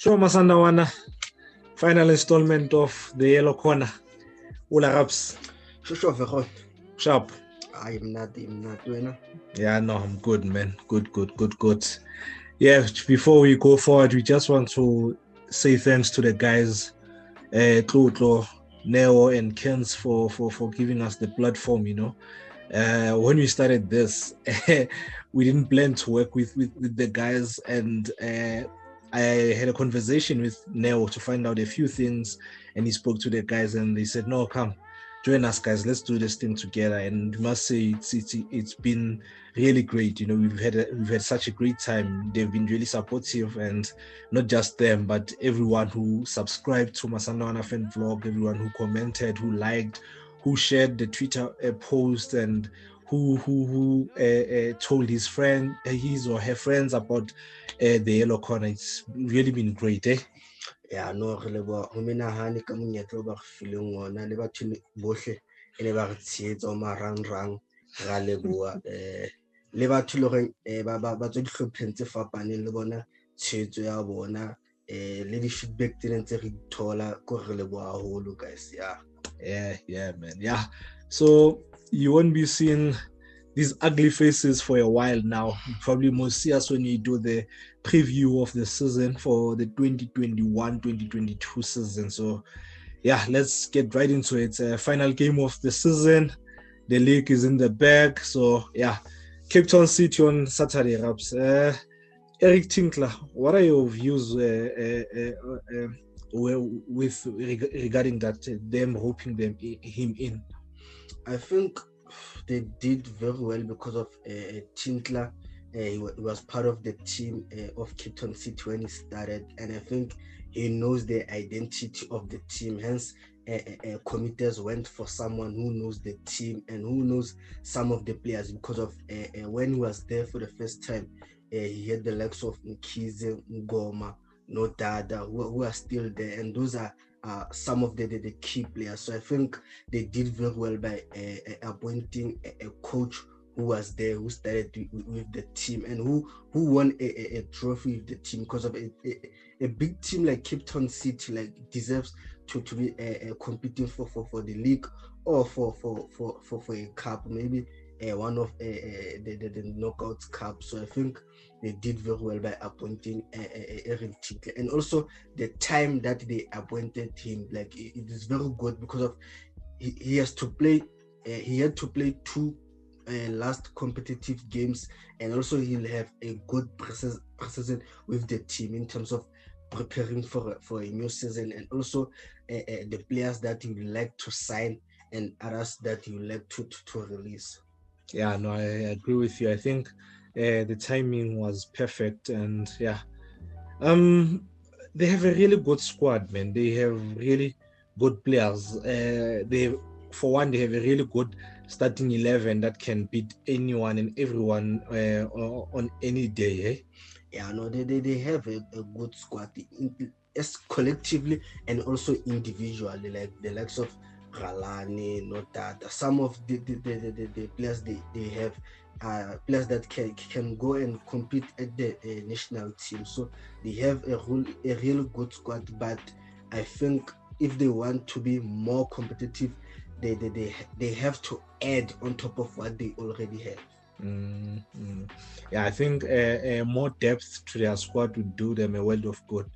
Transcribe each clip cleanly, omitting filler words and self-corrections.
So Masandawana, final installment of the Yellow Corner. Ula Raps. Sharp. I'm not doing. Yeah, no, I'm good, man. Good. Yeah, before we go forward, we just want to say thanks to the guys, Tlotlo, Neo, and Kens for giving us the platform. When we started this, we didn't plan to work with the guys, and I had a conversation with Neo to find out a few things, and he spoke to the guys, and they said, "No, come, join us, guys. Let's do this thing together." And we must say it's been really great. We've had such a great time. They've been really supportive, and not just them, but everyone who subscribed to Masandawana Fan Vlog, everyone who commented, who liked, who shared the Twitter post, and who told his or her friends about the Yellow Corner. It's really been great, eh? Yeah, no, re leboha ho menahane ka monyetla ba re fileng ona le batho bohle ene ba re tshehetsa marangrang ra leboha le batho le re ba tswe dihlopheng tse fapaneng le bona tshehetso ya bona le di feedback tse ntse re thola ko re leboha haholo guys. Yeah, man. Yeah. So you won't be seeing these ugly faces for a while now. You probably must see us when you do the preview of the season for the 2021-2022 season. So yeah, let's get right into it. Final game of the season. The league is in the bag. So yeah, Cape Town City on Saturday, Raps. Eric Tinkler, what are your views regarding that? Them hoping him in. I think they did very well because of Tinkler. He was part of the team of Cape Town City when he started, and I think he knows the identity of the team. Hence, committers went for someone who knows the team and who knows some of the players, because of when he was there for the first time, he had the likes of Nkize, Ngoma, Nodada, who are still there, and those are some of the key players. So I think they did very well by appointing a coach who was there, who started with the team, and who won a trophy with the team, because of a big team like Cape Town City deserves to be competing for the league or for a cup, maybe one of the knockouts cup. So I think they did very well by appointing Eric Tinkler, and also the time that they appointed him, it is very good because of he has to play. He had to play two last competitive games, and also he'll have a good preseason with the team in terms of preparing for a new season, and also the players that he would like to sign and others that he would like to release. Yeah, no, I agree with you. I think the timing was perfect, and yeah, they have a really good squad, man. They have really good players. They have a really good starting 11 that can beat anyone and everyone on any day. Eh? Yeah, no, they have a good squad, as collectively and also individually, like the likes of Ralani, Notata. Some of the players they have players that can go and compete at the national team. So they have a really good squad, but I think if they want to be more competitive, they have to add on top of what they already have. Yeah, I think more depth to their squad would do them a world of good.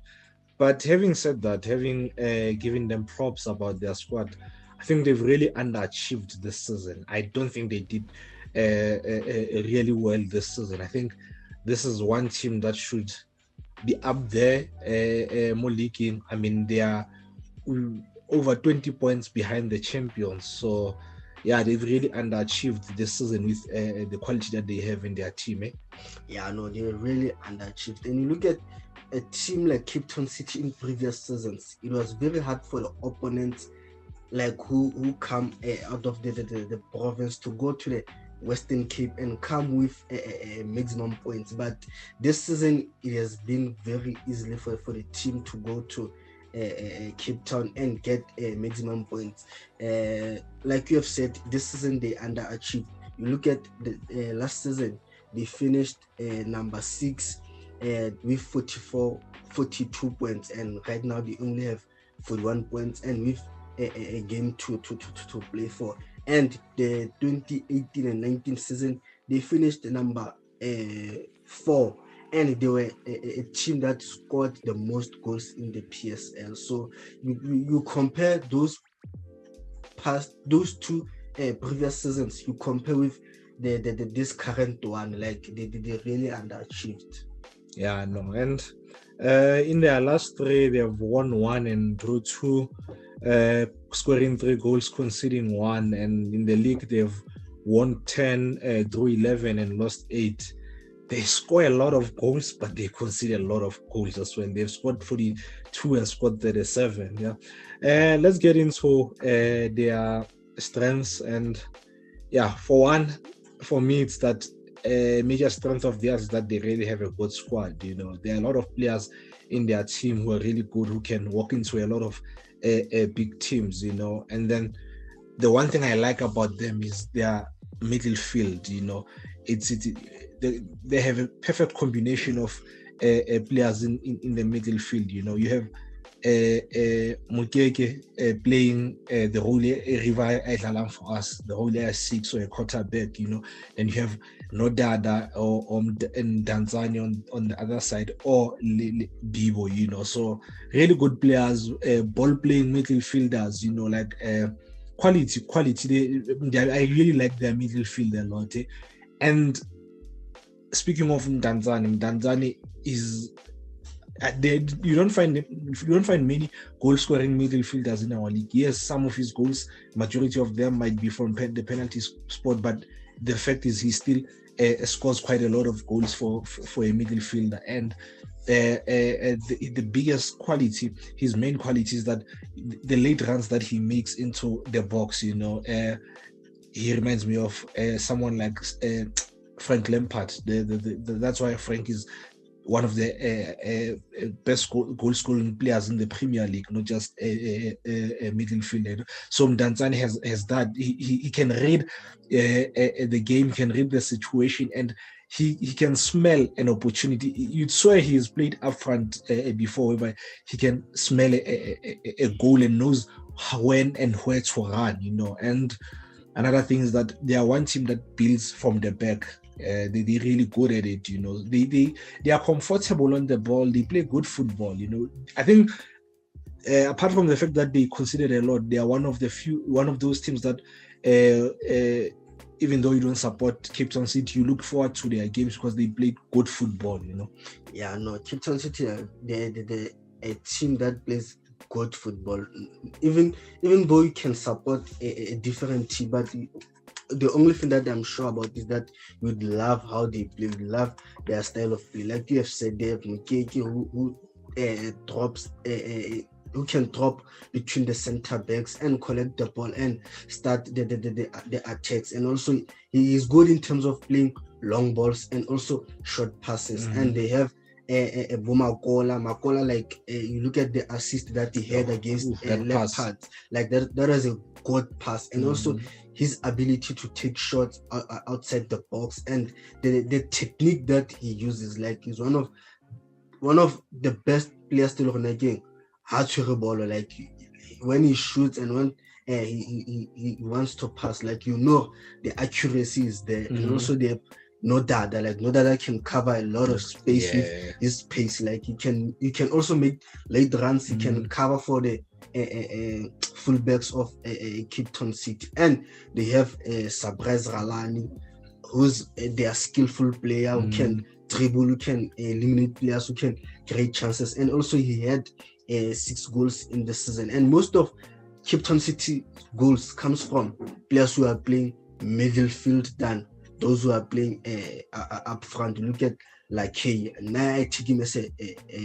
But having said that, having given them props about their squad, I think they've really underachieved this season. I don't think they did really well this season. I think this is one team that should be up there, more leaking. I mean, they are over 20 points behind the champions. So, yeah, they've really underachieved this season with the quality that they have in their team. Eh? Yeah, no, they really underachieved. And you look at a team like Cape Town City in previous seasons, it was very hard for the opponents who come out of the province to go to the Western Cape and come with a maximum points. But this season, it has been very easily for the team to go to Cape Town and get maximum points. Like you have said, this season they underachieved. You look at the last season, they finished number 6 with 42 points, and right now they only have 41 points, and with a game to play for. And the 2018 and 19 season, they finished number 4, and they were a team that scored the most goals in the PSL. So you compare those two previous seasons, you compare with this current one, like they really underachieved. Yeah, no, and in their last 3, they have won 1 and drew 2, scoring 3 goals, conceding 1, and in the league they've won 10, drew 11, and lost 8. They score a lot of goals, but they concede a lot of goals as well. They've scored 42 and scored 37. Yeah, let's get into their strengths. And yeah, for me, it's that major strength of theirs is that they really have a good squad. There are a lot of players in their team who are really good, who can walk into a lot of big teams. And then the one thing I like about them is their midfield. They have a perfect combination of players in the midfield. You have Mukeke playing the role Riva Aitlalang for us, the role as 6 or a quarterback. Then you have Nodada and Danzani on the other side, or Bibo. So really good players, ball playing midfielders. Quality. I really like their midfield a lot. And speaking of Danzani is you don't find many goal scoring midfielders in our league. Yes, some of his goals, majority of them might be from the penalty spot, but the fact is he still scores quite a lot of goals for a midfielder. And the biggest quality, his main quality, is that the late runs that he makes into the box. He reminds me of someone like Frank Lampard. That's why Frank is one of the best goal scoring players in the Premier League, not just a midfielder. So Danzani has that. He can read the game, can read the situation, and he can smell an opportunity. You'd swear he has played up front before, but he can smell a goal and knows when and where to run. And another thing is that they are one team that builds from the back. They're really good at it. They are comfortable on the ball. They play good football. I think apart from the fact that they conceded a lot, they are one of those teams that even though you don't support Cape Town City, you look forward to their games because they play good football. Yeah, no, Cape Town City, they're a team that plays good football. Even though you can support a different team, but the only thing that I'm sure about is that you'd love how they play, you'd love their style of play. Like you have said, they have Mukeke who drops, who can drop between the center backs and collect the ball and start the attacks. And also he is good in terms of playing long balls and also short passes. And they have a Makola, like you look at the assist that he had against Leopard, like that was a good pass. And also his ability to take shots outside the box, and the technique that he uses, like he's one of the best players still on the game. Like when he shoots and when he wants to pass, like the accuracy is there. And also the Nodada can cover a lot of space with his pace. Like he can also make late runs. He can cover for the fullbacks of Cape Town City. And they have Sabrez Ralani, who's their skillful player who can dribble, who can eliminate players, who can create chances. And also he had 6 goals in the season. And most of Cape Town City goals comes from players who are playing midfield than those who are playing up front. Look at now I take him as a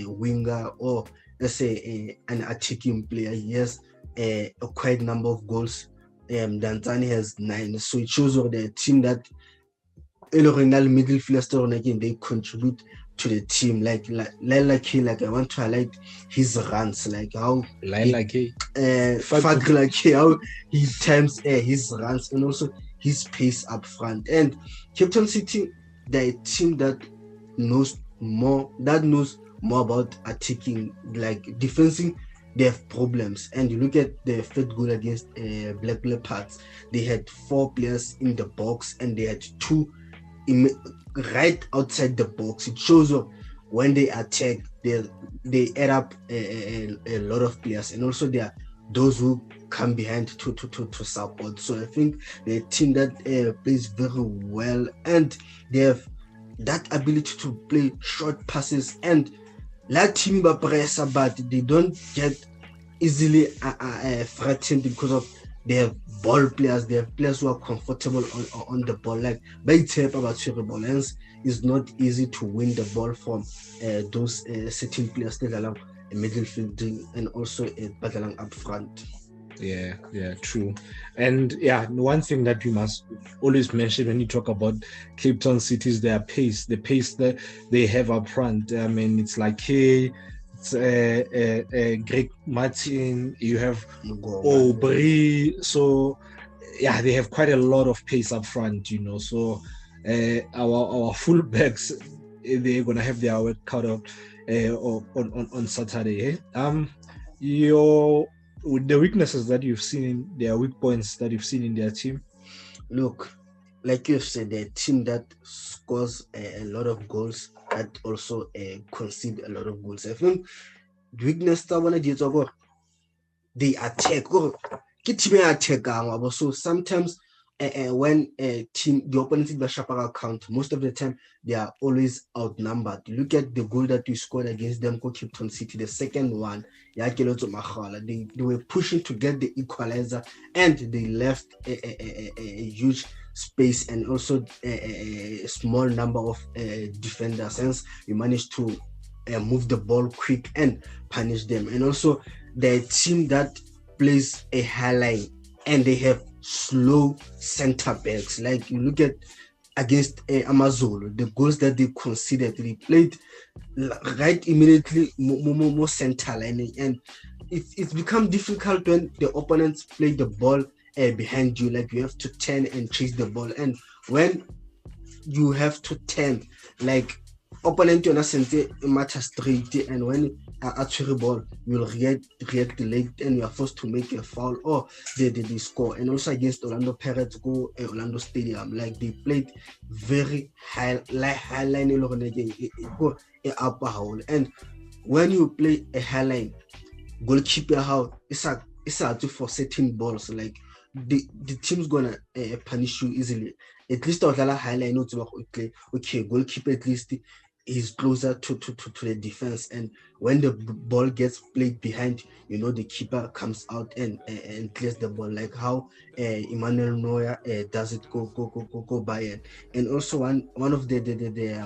winger or let's say an attacking player. He has a quite number of goals. Danzani has 9. So it shows the team that original midfielder again, they contribute to the team. Like I want to highlight his runs, like how how he times his runs and also his pace up front. And Cape Town City, they're a team that knows knows more about attacking, like defending. They have problems, and you look at the third goal against Black Leopards. They had 4 players in the box, and they had 2 right outside the box. It shows up when they attack, they add up a lot of players, and also there are those who come behind to support. So I think the team that plays very well, and they have that ability to play short passes, and that team pressure, but they don't get easily threatened because of they have ball players. They have players who are comfortable on the ball. Like by tape about ball, hence it's not easy to win the ball from those certain players that allow midfield and also battling up front. Yeah, true. And one thing that you must always mention when you talk about Cape Town City is their pace, the pace that they have up front. I mean, it's like it's Greg Martin, you have Aubry, so they have quite a lot of pace up front, so our fullbacks, they're gonna have their work cut out on Saturday. With the weaknesses that you've seen, their weak points that you've seen in their team? Look, like you've said, they're a team that scores a lot of goals, that also concede a lot of goals. I think the weakness that they attack. So sometimes when the opponent is the sharper account, most of the time they are always outnumbered. Look at the goal that we scored against them, Cape Town City, the second one. They were pushing to get the equalizer, and they left a huge space and also a small number of defenders. Hence, we managed to move the ball quick and punish them. And also the team that plays a high line, and they have slow center backs. Like you look at against Amazulu, the goals that they conceded, they played right immediately more center line, and it's become difficult when the opponents play the ball behind you. Like you have to turn and chase the ball, and when you have to turn, like opponent you sente matter straight, and when actually ball will react late, and you are forced to make a foul or they score. And also against Orlando Pirates, Orlando Stadium, like they played very high line upper hole, and when you play a high line, goalkeeper how it's hard to for certain balls, like the team's gonna punish you easily. At least high line, okay, goalkeeper at least is closer to the defense, and when the ball gets played behind, the keeper comes out and clears the ball, like how Emmanuel Neuer does it go by. And also one of the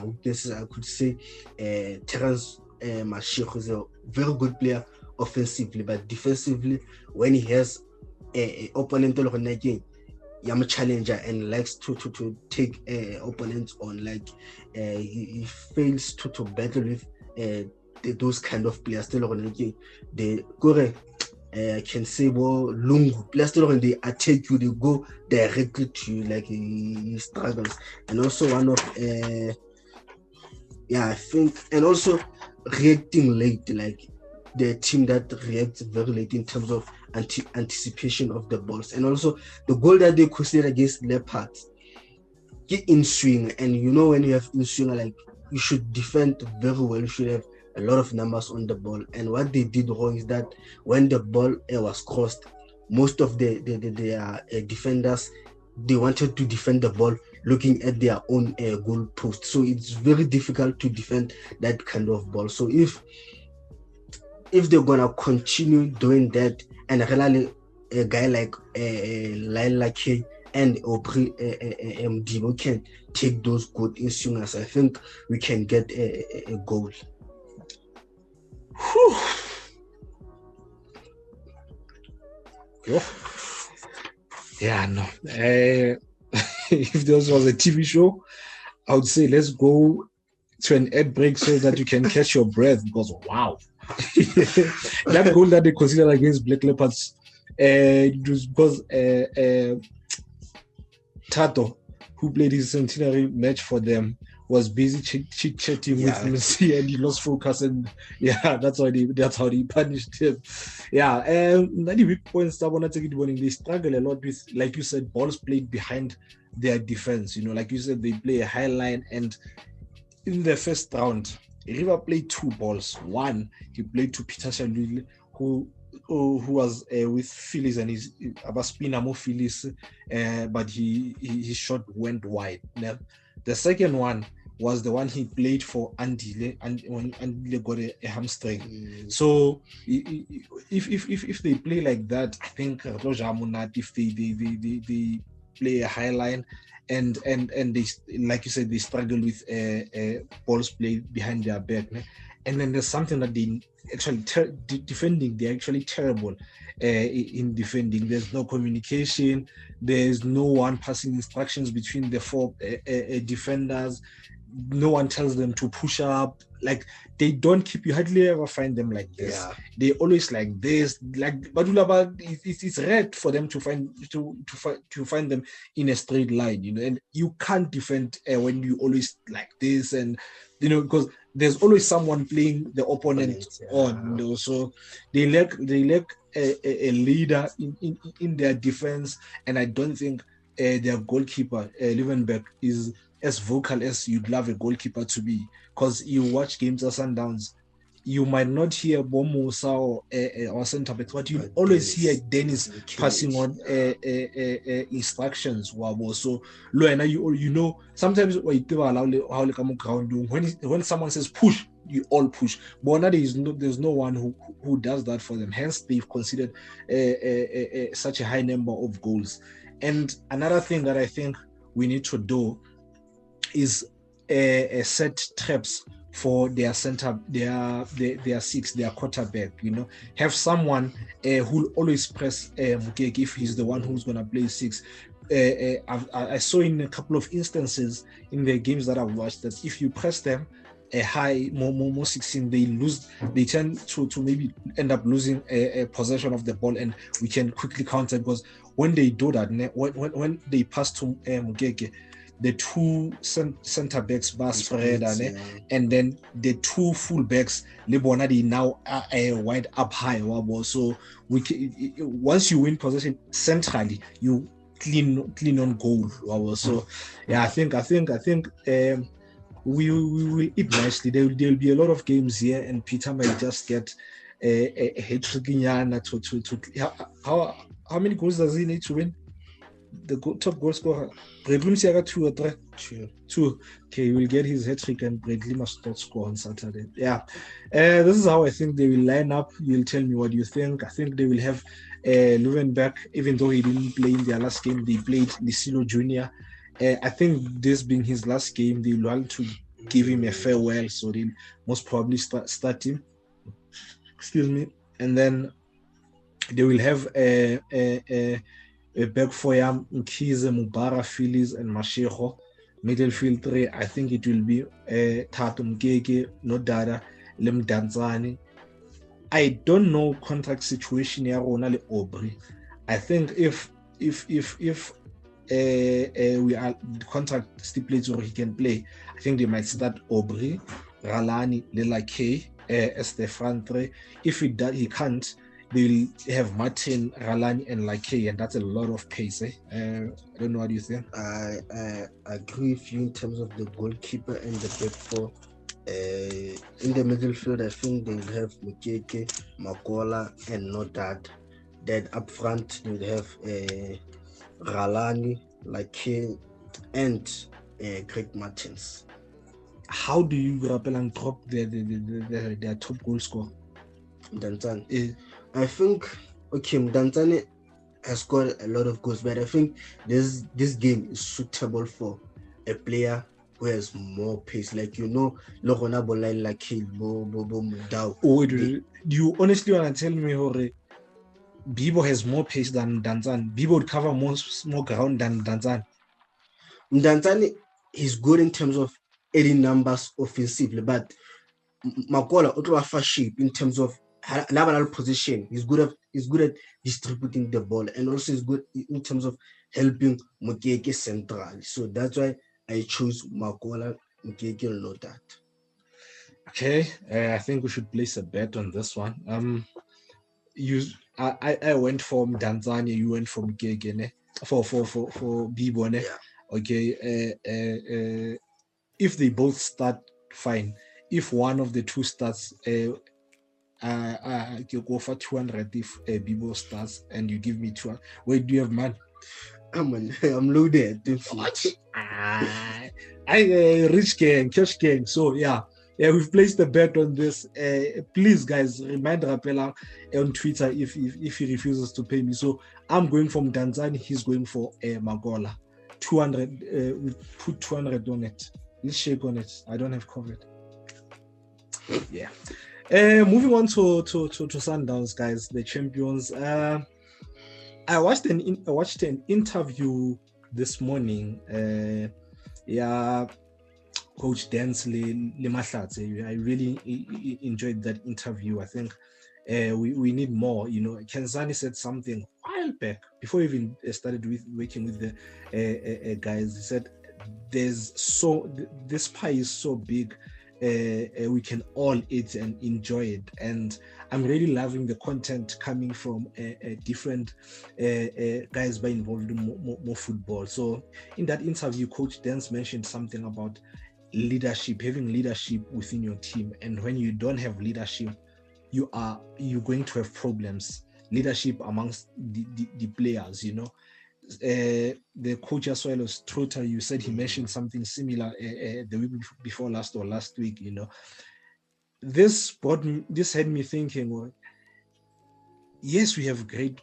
weaknesses, I could say, Terence Mashiko is a very good player offensively, but defensively, when he has a opponent again, I'm a challenger and likes to take opponents on, like he fails to battle with those kind of players. They go, I can say, Lungu players, they attack you, they go directly to you, like he struggles. And also one of I think, and also reacting late, like the team that reacts very late in terms of anticipation of the balls. And also the goal that they conceded against Leopards, get in swing, and when you have in swing, like you should defend very well, you should have a lot of numbers on the ball. And what they did wrong is that when the ball was crossed, most of the defenders, they wanted to defend the ball looking at their own goal post, so it's very difficult to defend that kind of ball. So if they're gonna continue doing that, and really a guy like Laila K and Aubry Mdibo can take those good instruments, I think we can get a goal. Yeah, no. If this was a TV show, I would say let's go to an ad break so that you can catch your breath, because wow. That goal that they considered against Black Leopards, it was because Tato, who played his centenary match for them, was busy chit-chatting with Messi, and he lost focus, and that's how they punished him. The weak points they struggle a lot with, like you said, balls played behind their defense. Like you said, they play a high line, and in the first round, River played 2 balls. One, he played to Peter Shaluli, who was with Phillies, and he's about spinner more Phillies, but his shot went wide. Now, the second one was the one he played for Andile, and when Andile got a hamstring. So if they play like that, I think if they play a high line, and they, like you said, they struggle with balls played behind their back. And then there's something that they actually defending. They're actually terrible in defending. There's no communication. There's no one passing instructions between the 4 defenders. No one tells them to push up. Like, they don't keep, you hardly ever find them like this. They always like this. Like Badulaba, it's rare for them to find them in a straight line, and you can't defend when you always like this, and because there's always someone playing the opponent on. So they lack a leader in their defense, and I don't think their goalkeeper Liebenberg is as vocal as you'd love a goalkeeper to be. Because you watch games of Sundowns, you might not hear Bomusa or centre back, but you always hear Dennis passing on instructions. So sometimes when someone says push, you all push. But now there's no one who does that for them. Hence, they've considered such a high number of goals. And another thing that I think we need to do is set traps for their center, their 6, their quarterback. Have someone who'll always press Mukeke if he's the one who's gonna play 6. I saw in a couple of instances in the games that I've watched that if you press them a high, more 16, they tend to maybe end up losing a possession of the ball, and we can quickly counter, because when they do that, when they pass to Mukeke, the 2 center backs spread, and then the 2 full backs they now are wide up high. So once you win possession centrally, you clean on goal. So I think we will eat nicely. There will be a lot of games here, and Peter might just get a hat-trick to how many goals does he need to win? The top goal scorer, Bradley got 2 or 3. 2. Okay, he will get his hat-trick, and Bradley must not score on Saturday. This is how I think they will line up. You'll tell me what you think. I think they will have Liebenberg, even though he didn't play in their last game. They played Lisilo Jr. I think this being his last game, they will want to give him a farewell, so they'll most probably start him. Excuse me. And then they will have a back 4, Mkhize, Mubara, Phillies, and Mashego. Midfield 3, I think it will be Tato Mkeke, Nodada, Lemdanzani. I don't know contract situation here on Aubrey. I think if we are the contract stipulates or he can play, I think they might start Aubrey, Ralani, Lela K as the front 3. If he can't, they'll have Martin, Ralani, and Lake, and that's a lot of pace. I don't know what you think. I agree with you in terms of the goalkeeper and the back 4. In the midfield, I think they'll have Mukeke, Makola, and Nodad. Then up front, they'll have Ralani, Lake, and Greg Martins. How do you rappel and drop their top goal scorer? Danzani. I think Danzani has scored a lot of goals, but I think this game is suitable for a player who has more pace. Like Lorona Bolai like Mudau. Do you honestly want to tell me Hore Bibo has more pace than Danzani? Bibo would cover more ground than Danzani. Danzani is good in terms of adding numbers offensively, but Makola Otowafa shape in terms of lateral position. He's good at distributing the ball, and also is good in terms of helping Mukeke centrally. So that's why I chose Makola Mugege will know that. Okay, I think we should place a bet on this one. I went from Tanzania, you went from Gegene for Bibone. Yeah. Okay, if they both start, fine. If one of the two starts, you go for 200 if Bibo starts, and you give me 200. Wait, do you have man? I'm loaded. Rich gang, cash gang. So yeah, we've placed a bet on this. Please, guys, remind Rapela on Twitter if he refuses to pay me. So I'm going from Tanzania. He's going for Magola. 200. We put 200 on it. Let's shake on it. I don't have COVID. Yeah. Moving on to Sundowns, guys, the champions. I watched an interview this morning. Coach Dansley Limatlatse. I really enjoyed that interview. I think we need more. You know, Kenzani said something a while back before we even started working with the guys. He said, this pie is so big. We can all eat and enjoy it, and I'm really loving the content coming from different guys by involved in more football. So in that interview, Coach Dance mentioned something about leadership, having leadership within your team, and when you don't have leadership, you're going to have problems. Leadership amongst the players, you know. The coach as well as Trotter, you said he mentioned something similar the week before last week, you know. This had me thinking, well, yes, we have great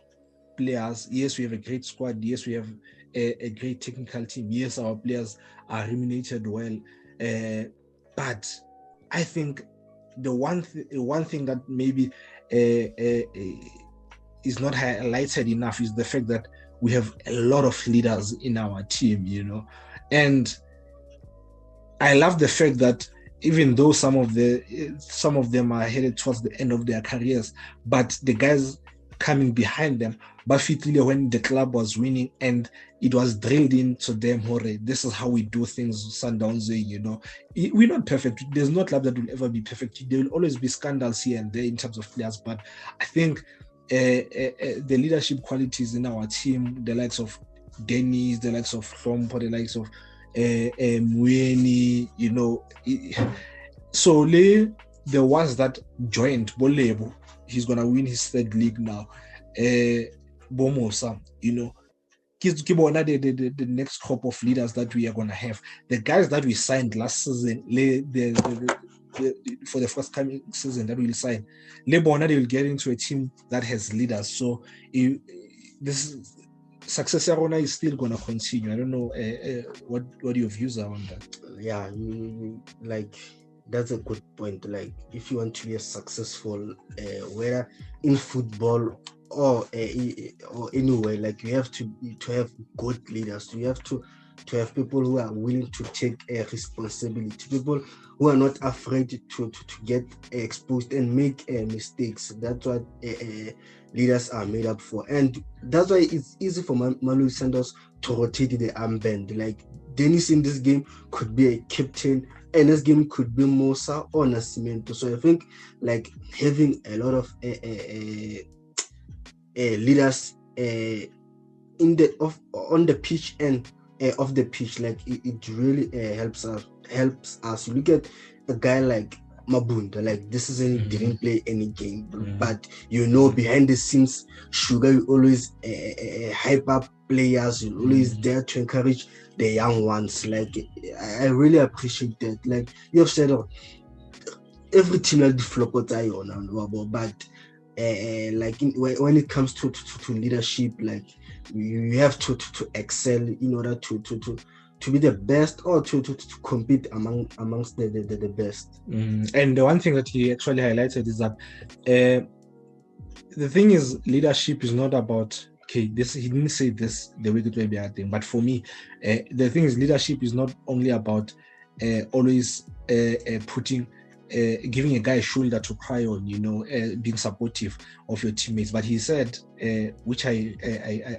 players, yes, we have a great squad, yes, we have a great technical team, yes, our players are remunerated well, but I think the one thing that maybe is not highlighted enough is the fact that we have a lot of leaders in our team, you know. And I love the fact that even though some of them are headed towards the end of their careers, but the guys coming behind them, Bafitile, when the club was winning and it was drilled into them, this is how we do things, Sundowns, you know. We're not perfect. There's no club that will ever be perfect. There will always be scandals here and there in terms of players, but I think the leadership qualities in our team, the likes of Dennis, the likes of Flompo, the likes of Mweni, you know. So the ones that joined Bolebo, he's gonna win his third league now. Bomosa, you know. The next crop of leaders that we are gonna have. The guys that we signed last season, for the first coming season that we'll sign, they will get into a team that has leaders. So this success is still gonna continue. I don't know what your views are on that. Yeah, like that's a good point. Like if you want to be a successful, whether in football or anywhere, like you have to have good leaders. You have to have people who are willing to take a responsibility, people who are not afraid to get exposed and make mistakes. That's what leaders are made up for, and that's why it's easy for Mamelodi Sundowns to rotate the armband. Like Dennis in this game could be a captain, and this game could be Musa or Nascimento. So I think like having a lot of leaders on the pitch and off the pitch, like it really helps us. You look at a guy like Mabunda, like this season he didn't play any game, but you know behind the scenes, Sugar will always hype up players. You're always there to encourage the young ones. Like I really appreciate that. Like you have said, every team has the flop but like when it comes to leadership, like you have to excel in order to be the best, or to compete amongst the best. And the one thing that he actually highlighted is that the thing is, leadership is not about, okay, this, he didn't say this the way it may be a thing, but for me, the thing is, leadership is not only about always putting giving a guy a shoulder to cry on, you know, being supportive of your teammates. But he said, which I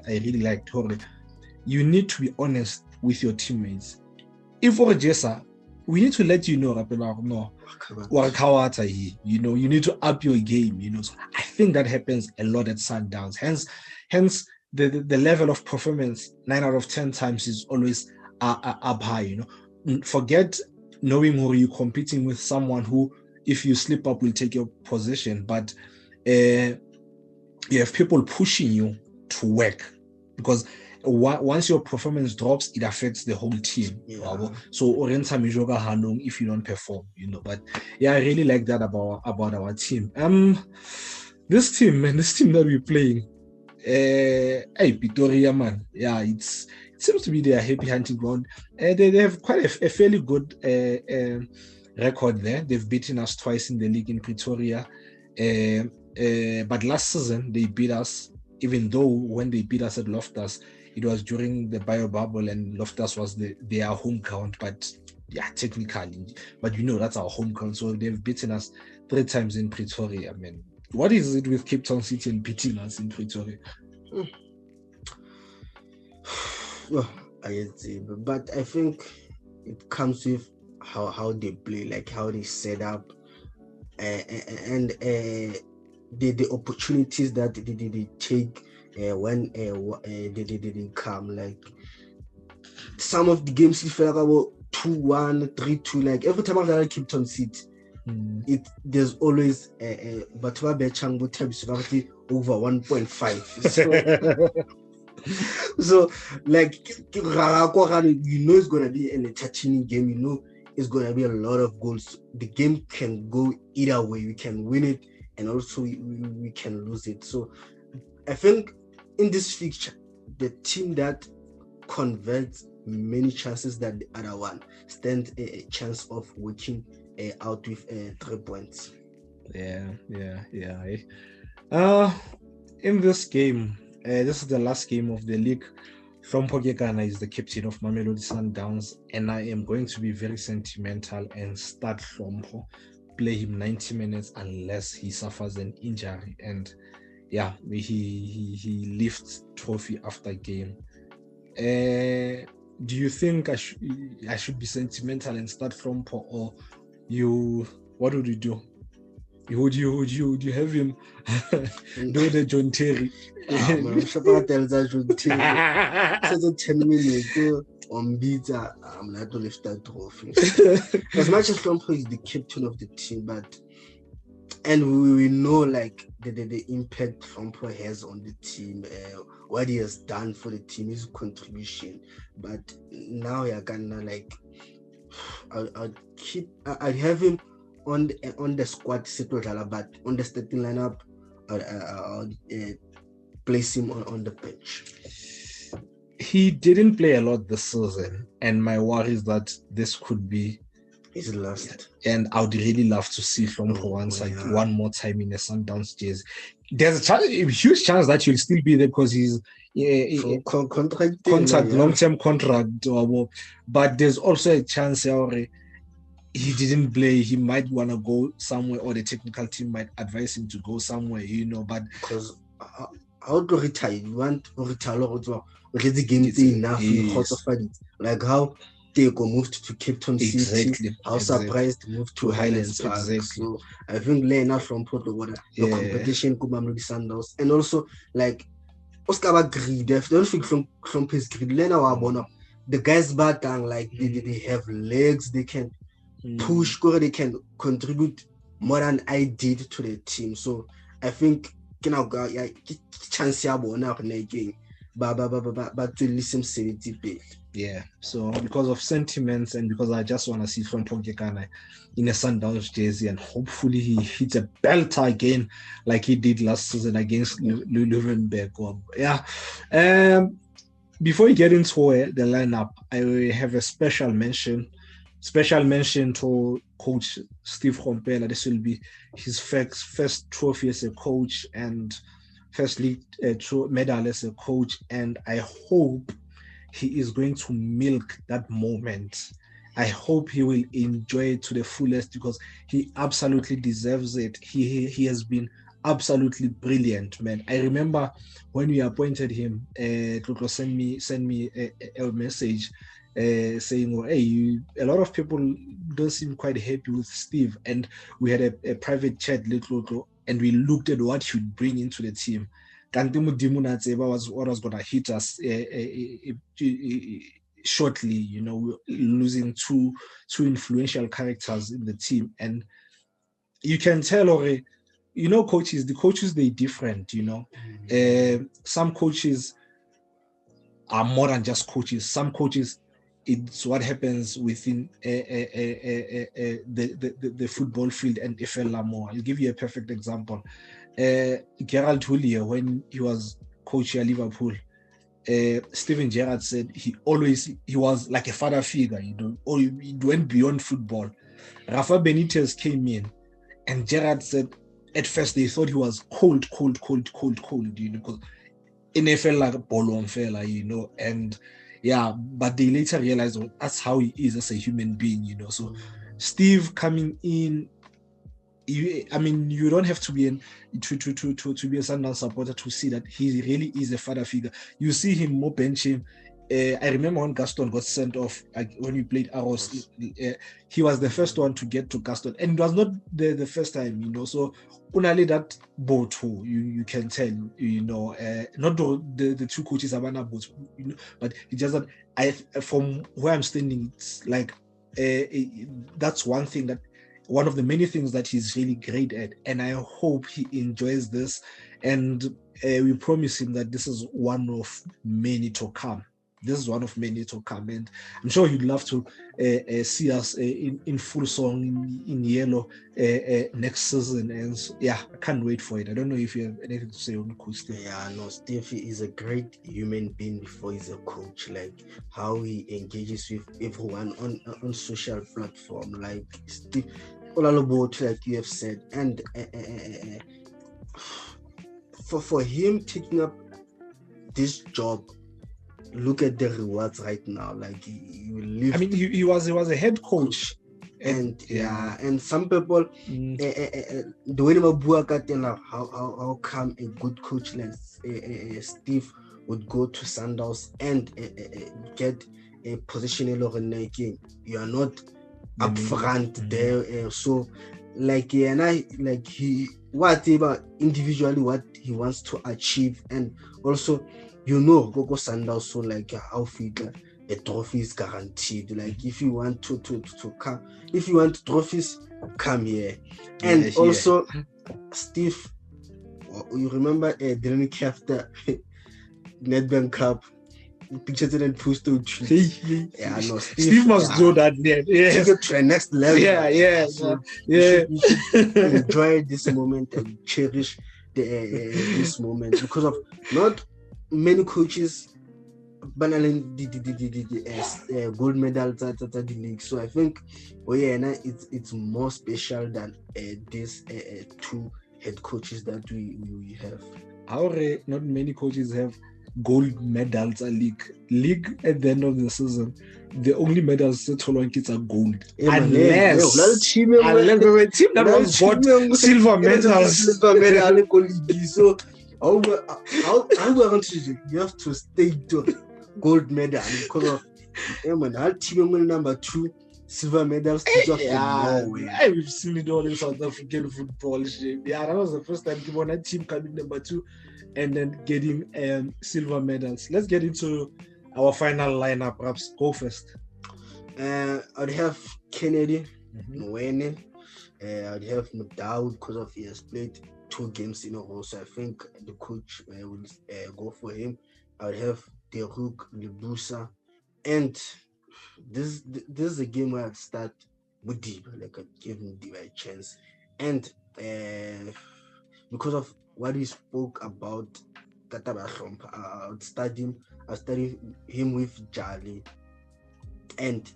really liked, you need to be honest with your teammates. If Jessa, we need to let you know, no, you know, you need to up your game, you know. So I think that happens a lot at Sundowns. Hence the level of performance 9 out of 10 times is always up high, you know. Forget knowing who you're competing with, someone who, if you slip up, will take your position, but you have people pushing you to work, because once your performance drops, it affects the whole team. Yeah. So if you don't perform, you know. But yeah, I really like that about our team. This team that we're playing, hey, Pretoria, man. Yeah, it seems to be their happy hunting ground. They have quite a fairly good record there. They've beaten us twice in the league in Pretoria. But last season they beat us, even though when they beat us at Loftus, it was during the bio bubble and Loftus was their home ground. But yeah, technically, but you know, that's our home ground. So they've beaten us 3 times in Pretoria. I mean, what is it with Cape Town City and beating us in Pretoria? Well, I see, but I think it comes with how they play, like how they set up, and the opportunities that they take when they come. Like some of the games, you feel like about 2-1, 3-2. Like every time I Cape Town City, there's always but over 1.5. So like you know it's gonna be an entertaining game. You know it's gonna be a lot of goals. The game can go either way. We can win it, and also we can lose it. So I think in this fixture, the team that converts many chances that the other one stands a chance of working out with 3 points. Yeah. In this game, this is the last game of the league. Hlompho Kekana is the captain of Mamelodi Sundowns, and I am going to be very sentimental and start Hlompho, play him 90 minutes unless he suffers an injury. And yeah, he lifts trophy after game. Do you think I should be sentimental and start Hlompho, or what would you do? Would you have him do the John Terry? I'm sure tells us John Terry. Says 10 minutes on Beta. I'm not to lift that trophy. As much as Hlompho is the captain of the team, and we know like the impact Hlompho has on the team, what he has done for the team, his contribution. But now you're gonna like, I'd have him on the squad, but on the starting lineup, I'll place him on the bench. He didn't play a lot this season, and my worry is that this could be his last. And I would really love to see Hlompho one more time in a Sundowns jersey. There's a huge chance that he'll still be there because he's long-term contract. But there's also a chance he didn't play. He might want to go somewhere, or the technical team might advise him to go somewhere, you know. But because how to retire? You want to retire the game enough. Like how Tego moved to Cape Town City. How surprised moved to Highlands Park. So I think Lena from Porto the competition could Mamelodi Sundowns, and also like Oscar greed. If don't think from his greed, Lena Wabona, the guys batang like they have legs, they can push, they can contribute more than I did to the team. So I think chance game. But to listen to yeah, so because of sentiments and because I just want to see Hlompho Kekana in a Sundowns jersey, and hopefully he hits a belter again like he did last season against Leuvenberg. Yeah. Before we get into the lineup, I have a special mention to Coach Steve Khompela. This will be his first trophy as a coach and first league medal as a coach, and I hope he is going to milk that moment. I hope he will enjoy it to the fullest because he absolutely deserves it. He has been absolutely brilliant, man. I remember when we appointed him, Tlotlo sent me a message saying, "Oh, hey, a lot of people don't seem quite happy with Steve," and we had a private chat, little, and we looked at what he would bring into the team. Kanti Mudimu Natseba was what was going to hit us shortly. You know, losing two influential characters in the team, and you can tell already. You know, the coaches, they're different. You know, some coaches are more than just coaches. Some coaches, it's what happens within the football field and FL more. I'll give you a perfect example. Gerald Houllier, when he was coach at Liverpool, Steven Gerrard said he was like a father figure, you know, or he went beyond football. Rafa Benitez came in, and Gerrard said at first they thought he was cold, you know, because NFL like a ball fella, you know, and yeah, but they later realized that's how he is as a human being, you know. So Steve coming in, you don't have to be to be a Sundowns supporter to see that he really is a father figure. You see him more benching. I remember when Gaston got sent off, when we played Arrows, he was the first one to get to Gaston, and it was not the first time, you know. So only that boat, you can tell, you know, not the two coaches are not both, you know, but it just that from where I'm standing, it's like that's one thing that. One of the many things that he's really great at, and I hope he enjoys this, and we promise him that this is one of many to come. This is one of many to come, and I'm sure he'd love to see us in full song in yellow next season. And so, yeah, I can't wait for it. I don't know if you have anything to say on Coach Steve. Yeah, no, Steve is a great human being before he's a coach. Like how he engages with everyone on social platform. Like Steve, all about, like you have said, and for him taking up this job. Look at the rewards right now. Like he was a head coach, and and some people the way how come a good coach like Steve would go to Sundowns and get a position in you are not up front there. So like he whatever individually what he wants to achieve, and also you know go Sundowns, so like how fit a trophy is guaranteed. Like if you want to come, if you want trophies, come here. And also Steve, you remember Dylan Kafter Nedbank Cup pictures and post to yeah, no, Steve must do that. Take it to the next level. So you should enjoy this moment and cherish this moment, because of not many coaches banning the gold medals at the league. So I think it's more special than these two head coaches that we have. Not many coaches have gold medals at league at the end of the season. The only medals that Holland kids are gold. Unless a team that was bought silver medals. So you have to stay to gold medal because of our team number 2 silver medals. We've seen it all in South African football. Yeah, that was the first time people on that team coming number 2 and then getting silver medals. Let's get into our final lineup. Perhaps go first. I'd have Kennedy, Mwene. I'd have Motloung because of he has played 2 games in a row. So I think the coach will go for him. I'd have Deruk Libusa, and this is a game where I'd start with Diba, like I'd give him Diba a chance, and because of what he spoke about Kataba Hlompa, I'd start him with Jali and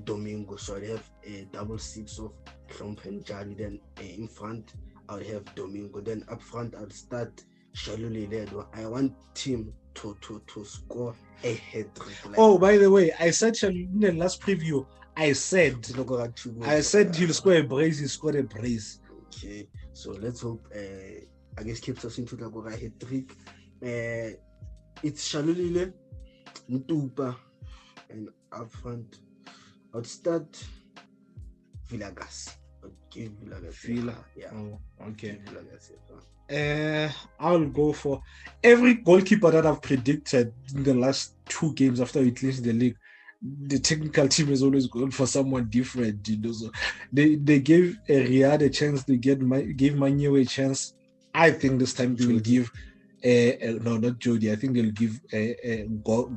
Domingo. So I'd have a double 6 of Hlompa and Jali. Then in front I'd have Domingo. Then up front I'd start Shaluli Ledo. I want him to score a hat-trick. By the way, I said in the last preview, I said he'll score a brace. He scored a brace. Okay, so let's hope I guess keeps us into the hat-trick. It's Shalulile, Mtupa, And up front, I'd start Villagas. I'd give Villagas. Villa. Yeah. Oh, okay. Villagas. I'll go for every goalkeeper that I've predicted in the last 2 games after we clinched the league. The technical team is always going for someone different, you know. So they gave Riyad a chance. They gave Manu a chance. I think this time they will give no, not Jody. I think they'll give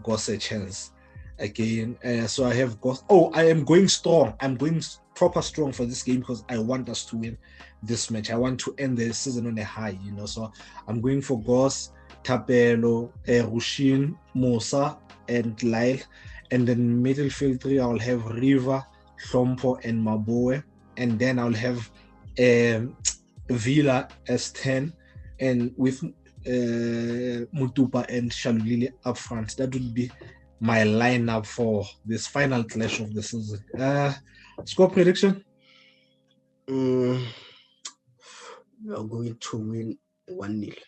Goss a chance again. So I have Goss. Oh, I am going strong. I'm going proper strong for this game because I want us to win this match. I want to end the season on a high, you know. So I'm going for Goss, Tapelo, Rushin, Musa, and Lyle. And then midfield 3, I'll have Riva, Hlompo, and Maboe. And then I'll have Villa as 10, and with Mutupa and Shalulili up front. That would be my lineup for this final clash of the season. Score prediction? We are going to win 1-0.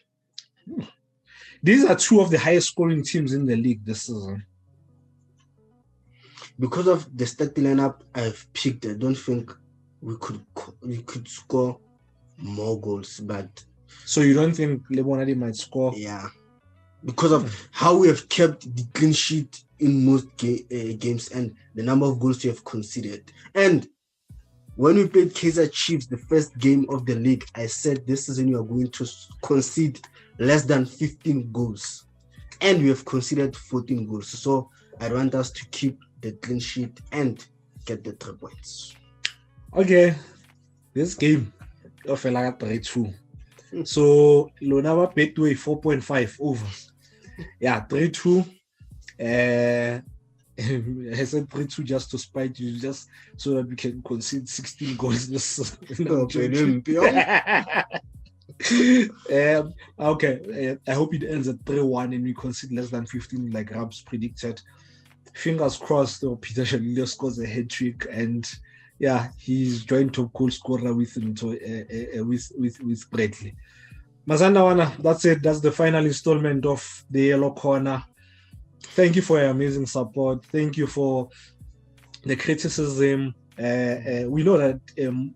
These are 2 of the highest scoring teams in the league this season. Because of the starting lineup I've picked, I don't think we could score more goals. But so you don't think Lebonadi might score? Yeah, because of how we have kept the clean sheet in most games and the number of goals we have conceded. And when we played Kaizer Chiefs, the first game of the league, I said this season you are going to concede less than 15 goals, and we have conceded 14 goals. So I want us to keep the clean sheet and get the 3 points. Okay, this game I feel like 3-2. So Lonava Betway 4.5 over. Yeah, 3-2. I said 3-2 just to spite you, just so that we can concede 16 goals this okay. I hope it ends at 3-1 and we concede less than 15 like Rabs predicted. Fingers crossed, Peter Shalilio scores a hat trick, and yeah, he's joined top goal scorer with Bradley. Mazandawana, that's it. That's the final installment of the Yellow Corner. Thank you for your amazing support. Thank you for the criticism. We know that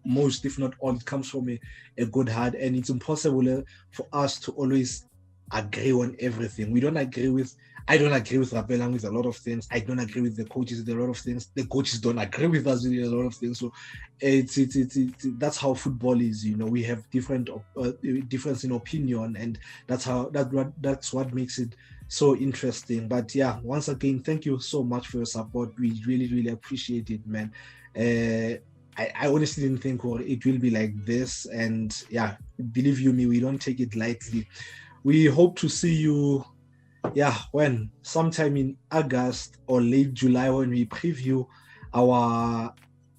most, if not all, it comes from a good heart, and it's impossible for us to always agree on everything. I don't agree with Rapelang with a lot of things. I don't agree with the coaches with a lot of things. The coaches don't agree with us with a lot of things. So it's that's how football is. You know, we have difference in opinion, and that's what makes it so interesting. But yeah, once again, thank you so much for your support. We really, really appreciate it, man. I honestly didn't think it will be like this, and yeah, believe you me, we don't take it lightly. We hope to see you, when sometime in August or late July, when we preview our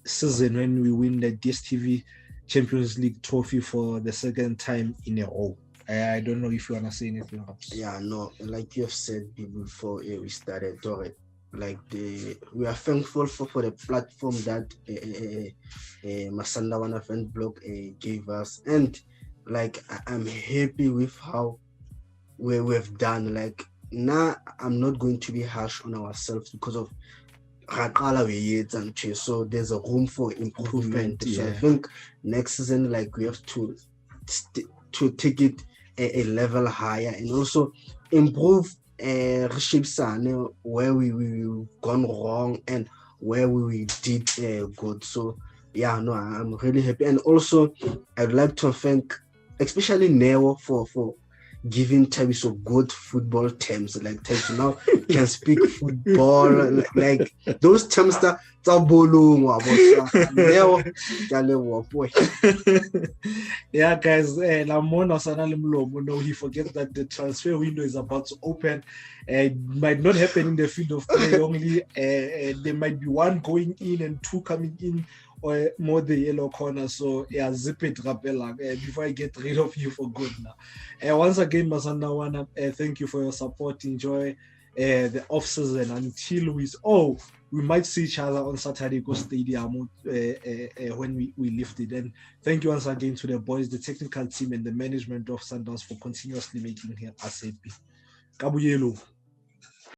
season, when we win the DStv Champions League trophy for the second time in a row. I don't know if you want to say anything else. Yeah, no, like you have said before we started, we are thankful for the platform that Masandawana fan blog gave us, and like I'm happy with how we've done. Like now, I'm not going to be harsh on ourselves because of so there's a room for improvement. Yeah. So I think next season, like we have to take it a level higher and also improve where we gone wrong and where we did good. So yeah, no, I'm really happy, and also I'd like to thank especially Neo for giving Tabiso good football terms, like Tabiso now can speak football, like those terms that yeah, guys, no, he forgets that the transfer window is about to open. It might not happen in the field of play only. There might be 1 going in and 2 coming in, or more the Yellow Corner. So yeah, zip it, Rapela, before I get rid of you for good now. Once again, Masandawana, thank you for your support. Enjoy the off-season until we might see each other on Saturday Go Stadium when we lift it. And thank you once again to the boys, the technical team, and the management of Sundowns for continuously making us happy. Kabuyelo.